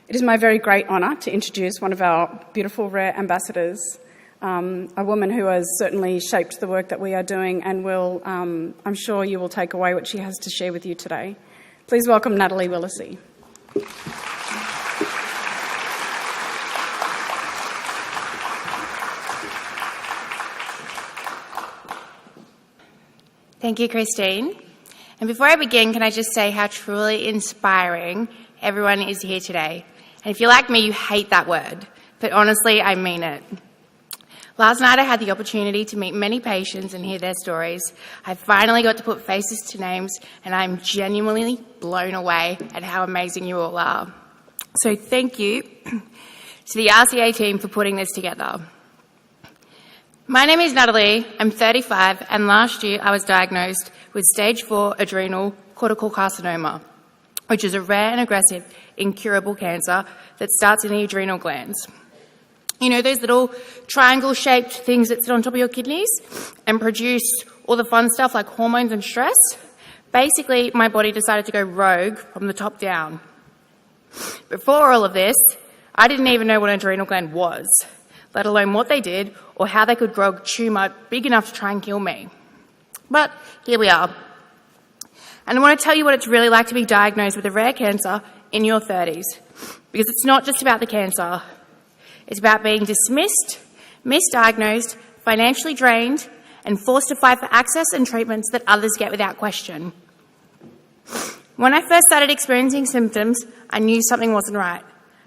It is my very great honour to introduce one of our beautiful rare ambassadors, a woman who has certainly shaped the work that we are doing and will, I'm sure you will take away what she has to share with you today. Please welcome Natalie Willacy. Thank you, Christine. And before I begin, can I just say how truly inspiring everyone is here today. And if you're like me, you hate that word, but honestly, I mean it. Last night I had the opportunity to meet many patients and hear their stories. I finally got to put faces to names, and I'm genuinely blown away at how amazing you all are. So thank you to the RCA team for putting this together. My name is Natalie, I'm 35, and last year I was diagnosed with stage 4 adrenocortical carcinoma, which is a rare and aggressive, incurable cancer that starts in the adrenal glands. You know those little triangle-shaped things that sit on top of your kidneys and produce all the fun stuff like hormones and stress? Basically, my body decided to go rogue from the top down. Before all of this, I didn't even know what an adrenal gland was, let alone what they did or how they could grow a tumour big enough to try and kill me. But here we are. And I want to tell you what it's really like to be diagnosed with a rare cancer in your 30s, because it's not just about the cancer. It's about being dismissed, misdiagnosed, financially drained, and forced to fight for access and treatments that others get without question. When I first started experiencing symptoms, I knew something wasn't right.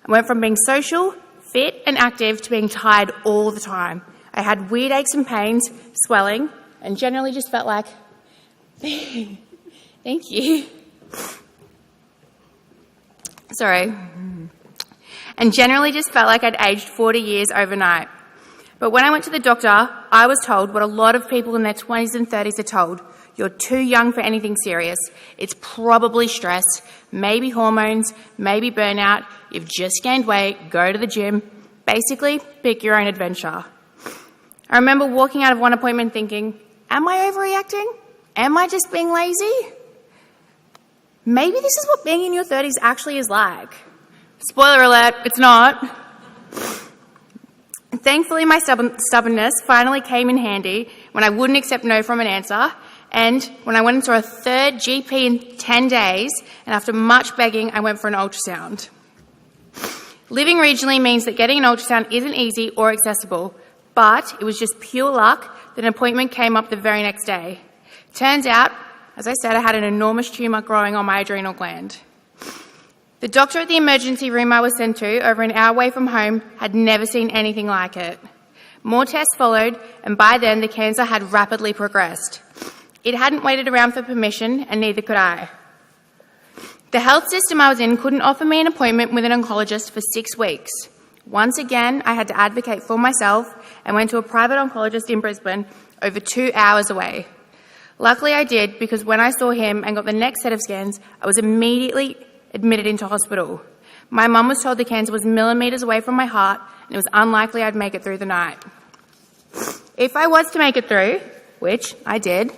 I went from being social, fit and active to being tired all the time. I had weird aches and pains, swelling, and generally just felt like, thank you. Sorry. And generally just felt like I'd aged 40 years overnight. But when I went to the doctor, I was told what a lot of people in their 20s and 30s are told. You're too young for anything serious. It's probably stress, maybe hormones, maybe burnout. You've just gained weight, go to the gym. Basically, pick your own adventure. I remember walking out of one appointment thinking, am I overreacting? Am I just being lazy? Maybe this is what being in your 30s actually is like. Spoiler alert, it's not. Thankfully, my stubbornness finally came in handy when I wouldn't accept no from an answer, and when I went and saw a third GP in 10 days, and after much begging, I went for an ultrasound. Living regionally means that getting an ultrasound isn't easy or accessible, but it was just pure luck that an appointment came up the very next day. Turns out, as I said, I had an enormous tumour growing on my adrenal gland. The doctor at the emergency room I was sent to, over an hour away from home, had never seen anything like it. More tests followed, and by then the cancer had rapidly progressed. It hadn't waited around for permission, and neither could I. The health system I was in couldn't offer me an appointment with an oncologist for 6 weeks. Once again, I had to advocate for myself and went to a private oncologist in Brisbane, over 2 hours away. Luckily I did, because when I saw him and got the next set of scans, I was immediately admitted into hospital. My mum was told the cancer was millimetres away from my heart and it was unlikely I'd make it through the night. If I was to make it through, which I did,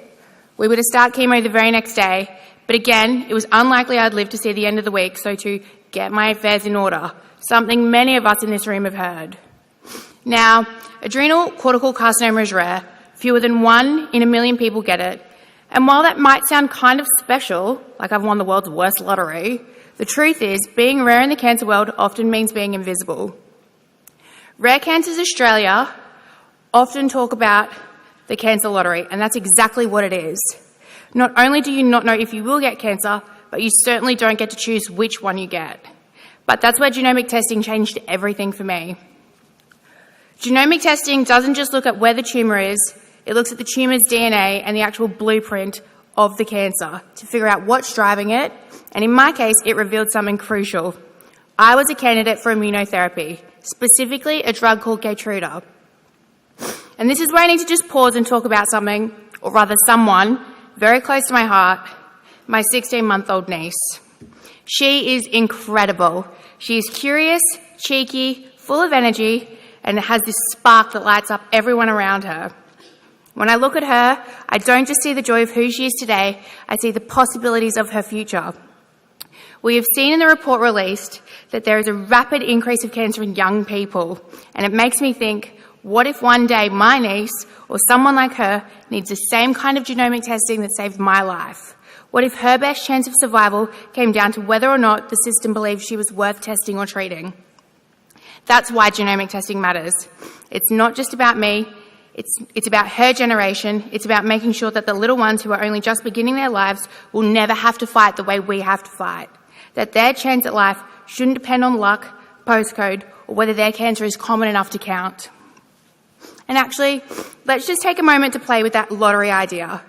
we were to start chemo the very next day, but again, it was unlikely I'd live to see the end of the week, so to get my affairs in order, something many of us in this room have heard. Now, adrenocortical carcinoma is rare. Fewer than 1 in a million people get it. And while that might sound kind of special, like I've won the world's worst lottery, the truth is, being rare in the cancer world often means being invisible. Rare Cancers Australia often talk about the cancer lottery, and that's exactly what it is. Not only do you not know if you will get cancer, but you certainly don't get to choose which one you get. But that's where genomic testing changed everything for me. Genomic testing doesn't just look at where the tumour is, it looks at the tumour's DNA and the actual blueprint of the cancer to figure out what's driving it, and in my case, it revealed something crucial. I was a candidate for immunotherapy, specifically a drug called Keytruda. And this is where I need to just pause and talk about something, or rather someone, very close to my heart, my 16-month-old niece. She is incredible. She is curious, cheeky, full of energy, and has this spark that lights up everyone around her. When I look at her, I don't just see the joy of who she is today, I see the possibilities of her future. We have seen in the report released that there is a rapid increase of cancer in young people, and it makes me think, what if one day my niece or someone like her needs the same kind of genomic testing that saved my life? What if her best chance of survival came down to whether or not the system believed she was worth testing or treating? That's why genomic testing matters. It's not just about me. It's about her generation. It's about making sure that the little ones who are only just beginning their lives will never have to fight the way we have to fight. That their chance at life shouldn't depend on luck, postcode, or whether their cancer is common enough to count. And actually, let's just take a moment to play with that lottery idea.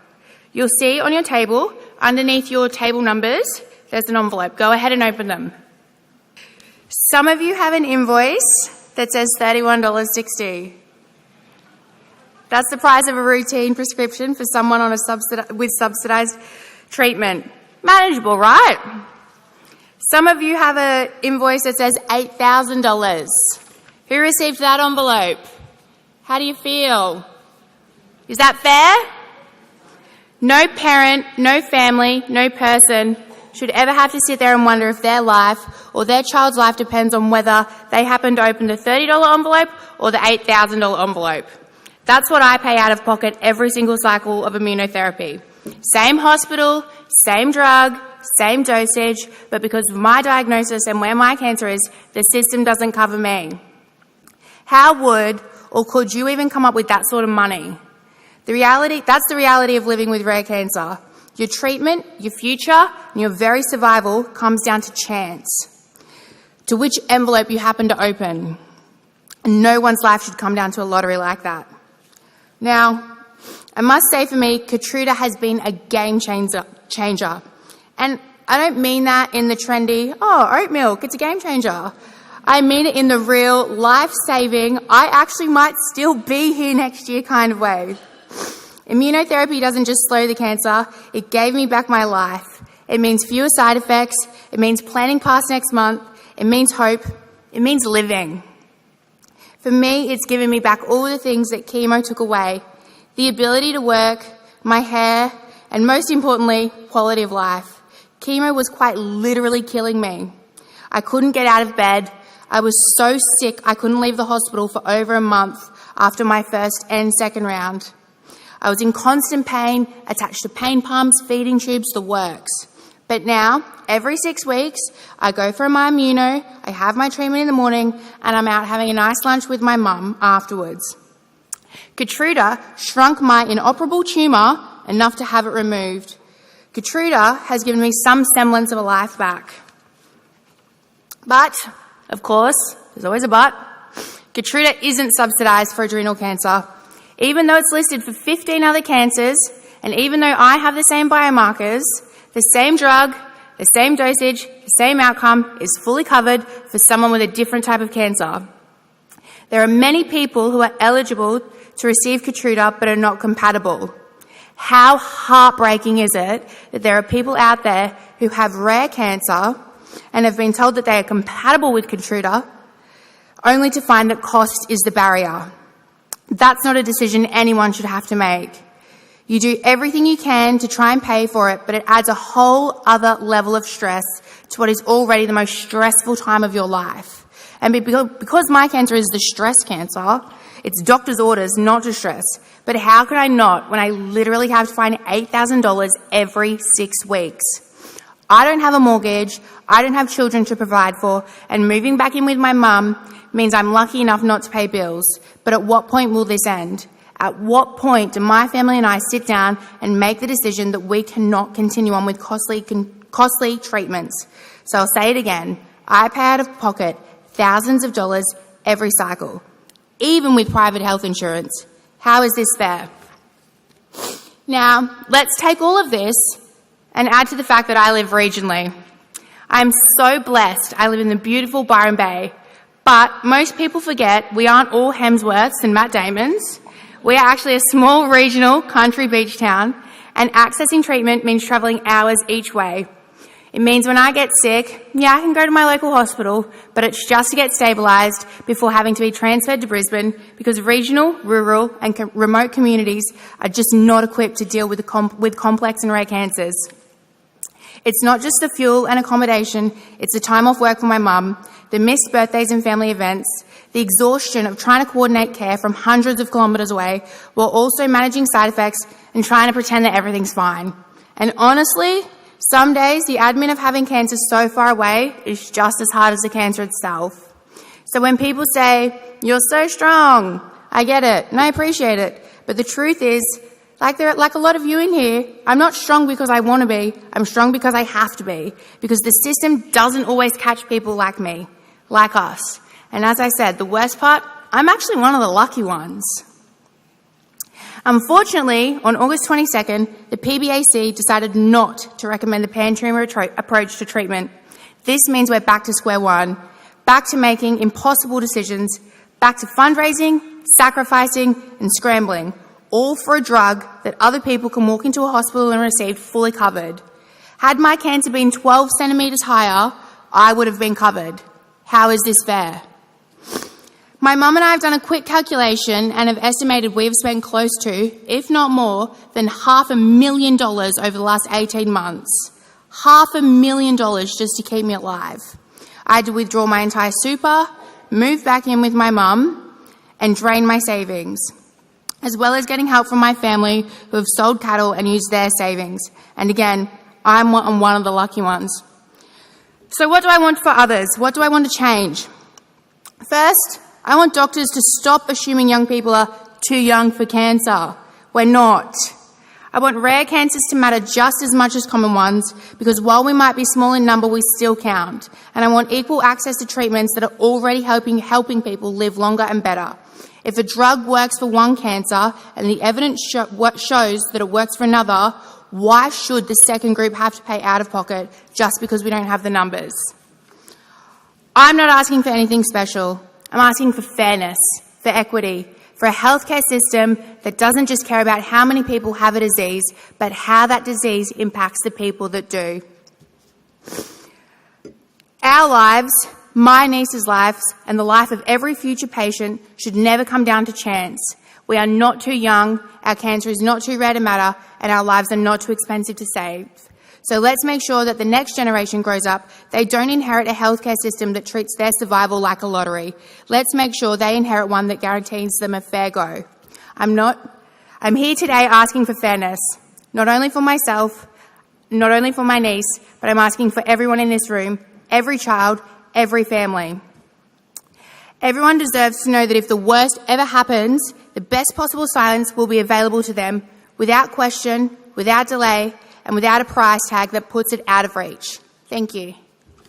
You'll see on your table, underneath your table numbers, there's an envelope. Go ahead and open them. Some of you have an invoice that says $31.60. That's the price of a routine prescription for someone on with subsidised treatment. Manageable, right? Some of you have an invoice that says $8,000. Who received that envelope? How do you feel? Is that fair? No parent, no family, no person should ever have to sit there and wonder if their life or their child's life depends on whether they happen to open the $30 envelope or the $8,000 envelope. That's what I pay out of pocket every single cycle of immunotherapy. Same hospital, same drug, same dosage, but because of my diagnosis and where my cancer is, the system doesn't cover me. How would or could you even come up with that sort of money? That's the reality of living with rare cancer. Your treatment, your future, and your very survival comes down to chance, to which envelope you happen to open. And no one's life should come down to a lottery like that. Now, I must say for me, Keytruda has been a game changer. And I don't mean that in the trendy, oat milk, it's a game changer. I mean it in the real, life-saving, I actually might still be here next year kind of way. Immunotherapy doesn't just slow the cancer, it gave me back my life. It means fewer side effects, it means planning past next month, it means hope, it means living. For me, it's given me back all the things that chemo took away. The ability to work, my hair, and most importantly, quality of life. Chemo was quite literally killing me. I couldn't get out of bed. I was so sick I couldn't leave the hospital for over a month after my first and second round. I was in constant pain, attached to pain pumps, feeding tubes, the works. But now, every 6 weeks, I go for my immuno, I have my treatment in the morning, and I'm out having a nice lunch with my mum afterwards. Keytruda shrunk my inoperable tumour enough to have it removed. Keytruda has given me some semblance of a life back. But, of course, there's always a but, Keytruda isn't subsidised for adrenal cancer. Even though it's listed for 15 other cancers, and even though I have the same biomarkers, the same drug, the same dosage, the same outcome is fully covered for someone with a different type of cancer. There are many people who are eligible to receive Keytruda but are not compatible. How heartbreaking is it that there are people out there who have rare cancer and have been told that they are compatible with Keytruda, only to find that cost is the barrier. That's not a decision anyone should have to make. You do everything you can to try and pay for it, but it adds a whole other level of stress to what is already the most stressful time of your life. And because my cancer is the stress cancer, it's doctor's orders not to stress. But how could I not when I literally have to find $8,000 every 6 weeks? I don't have a mortgage, I don't have children to provide for, and moving back in with my mum means I'm lucky enough not to pay bills. But at what point will this end? At what point do my family and I sit down and make the decision that we cannot continue on with costly treatments? So I'll say it again. I pay out of pocket thousands of dollars every cycle, even with private health insurance. How is this fair? Now, let's take all of this and add to the fact that I live regionally. I'm so blessed. I live in the beautiful Byron Bay. But most people forget we aren't all Hemsworths and Matt Damons. We are actually a small regional country beach town, and accessing treatment means travelling hours each way. It means when I get sick, I can go to my local hospital, but it's just to get stabilised before having to be transferred to Brisbane because regional, rural and remote communities are just not equipped to deal with complex and rare cancers. It's not just the fuel and accommodation, it's the time off work for my mum, the missed birthdays and family events, the exhaustion of trying to coordinate care from hundreds of kilometres away while also managing side effects and trying to pretend that everything's fine. And honestly, some days the admin of having cancer so far away is just as hard as the cancer itself. So when people say, "You're so strong," I get it and I appreciate it. But the truth is, like a lot of you in here, I'm not strong because I want to be. I'm strong because I have to be. Because the system doesn't always catch people like me, like us. And as I said, the worst part, I'm actually one of the lucky ones. Unfortunately, on August 22nd, the PBAC decided not to recommend the pan-tumour approach to treatment. This means we're back to square one, back to making impossible decisions, back to fundraising, sacrificing and scrambling, all for a drug that other people can walk into a hospital and receive fully covered. Had my cancer been 12 centimetres higher, I would have been covered. How is this fair? My mum and I have done a quick calculation and have estimated we have spent close to, if not more, than $500,000 over the last 18 months. $500,000 just to keep me alive. I had to withdraw my entire super, move back in with my mum, and drain my savings, as well as getting help from my family who have sold cattle and used their savings. And again, I'm one of the lucky ones. So what do I want for others? What do I want to change? First, I want doctors to stop assuming young people are too young for cancer. We're not. I want rare cancers to matter just as much as common ones, because while we might be small in number, we still count. And I want equal access to treatments that are already helping people live longer and better. If a drug works for one cancer and the evidence shows that it works for another, why should the second group have to pay out of pocket just because we don't have the numbers? I'm not asking for anything special. I'm asking for fairness, for equity, for a healthcare system that doesn't just care about how many people have a disease, but how that disease impacts the people that do. Our lives, my niece's lives, and the life of every future patient should never come down to chance. We are not too young, our cancer is not too rare to matter, and our lives are not too expensive to save. So let's make sure that the next generation grows up, they don't inherit a healthcare system that treats their survival like a lottery. Let's make sure they inherit one that guarantees them a fair go. I'm here today asking for fairness, not only for myself, not only for my niece, but I'm asking for everyone in this room, every child, every family. Everyone deserves to know that if the worst ever happens, the best possible silence will be available to them without question, without delay, and without a price tag that puts it out of reach. Thank you.